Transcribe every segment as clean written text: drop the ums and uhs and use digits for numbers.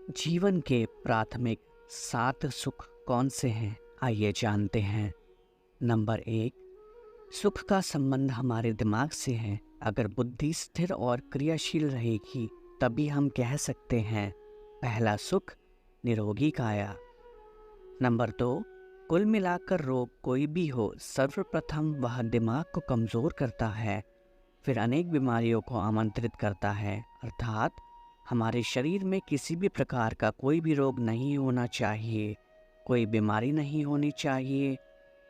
जीवन के प्राथमिक 7 सुख कौन से हैं? आइए जानते हैं। नंबर 1, सुख का संबंध हमारे दिमाग से है। अगर बुद्धि स्थिर और क्रियाशील रहेगी तभी हम कह सकते हैं पहला सुख निरोगी काया। नंबर 2, कुल मिलाकर रोग कोई भी हो, सर्वप्रथम वह दिमाग को कमज़ोर करता है, फिर अनेक बीमारियों को आमंत्रित करता है। अर्थात हमारे शरीर में किसी भी प्रकार का कोई भी रोग नहीं होना चाहिए, कोई बीमारी नहीं होनी चाहिए,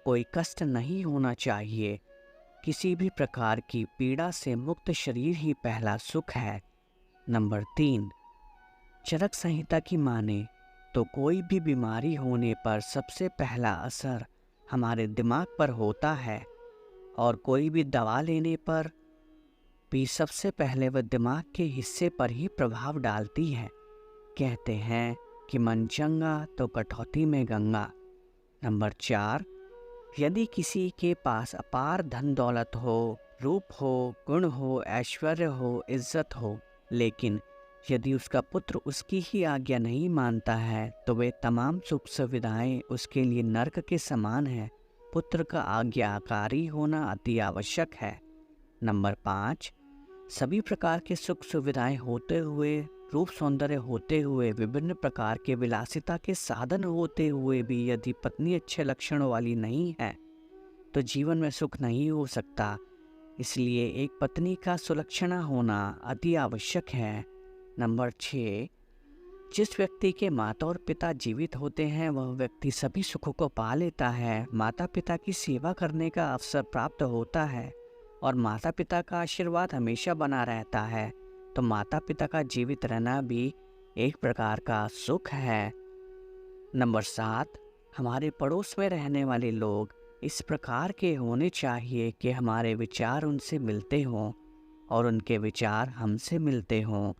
कोई कष्ट नहीं होना चाहिए। किसी भी प्रकार की पीड़ा से मुक्त शरीर ही पहला सुख है। नंबर 3, चरक संहिता की माने तो कोई भी बीमारी होने पर सबसे पहला असर हमारे दिमाग पर होता है और कोई भी दवा लेने पर भी सबसे पहले वह दिमाग के हिस्से पर ही प्रभाव डालती है। कहते हैं कि मन चंगा तो कटौती में गंगा। नंबर 4, यदि किसी के पास अपार धन दौलत हो, रूप हो, गुण हो, ऐश्वर्य हो, इज्जत हो, लेकिन यदि उसका पुत्र उसकी ही आज्ञा नहीं मानता है तो वे तमाम सुख सुविधाएं उसके लिए नर्क के समान है। पुत्र का आज्ञाकारी होना अति आवश्यक है। नंबर 5, सभी प्रकार के सुख सुविधाएं होते हुए, रूप सौंदर्य होते हुए, विभिन्न प्रकार के विलासिता के साधन होते हुए भी यदि पत्नी अच्छे लक्षणों वाली नहीं है तो जीवन में सुख नहीं हो सकता। इसलिए एक पत्नी का सुलक्षणा होना अति आवश्यक है। नंबर 6, जिस व्यक्ति के माता और पिता जीवित होते हैं वह व्यक्ति सभी सुखों को पा लेता है। माता पिता की सेवा करने का अवसर प्राप्त होता है और माता पिता का आशीर्वाद हमेशा बना रहता है, तो माता पिता का जीवित रहना भी एक प्रकार का सुख है। नंबर 7, हमारे पड़ोस में रहने वाले लोग इस प्रकार के होने चाहिए कि हमारे विचार उनसे मिलते हों और उनके विचार हमसे मिलते हों।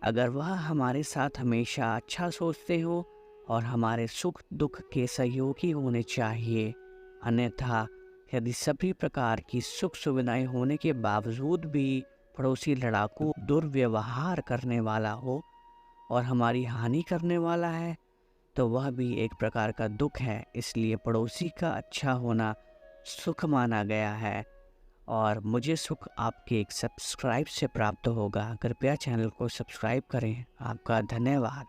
अगर वह हमारे साथ हमेशा अच्छा सोचते हो और हमारे सुख दुख के सहयोगी होने चाहिए। अन्यथा यदि सभी प्रकार की सुख सुविधाएं होने के बावजूद भी पड़ोसी लड़ाकू दुर्व्यवहार करने वाला हो और हमारी हानि करने वाला है तो वह भी एक प्रकार का दुख है। इसलिए पड़ोसी का अच्छा होना सुख माना गया है और मुझे सुख आपके एक सब्सक्राइब से प्राप्त होगा। कृपया चैनल को सब्सक्राइब करें। आपका धन्यवाद।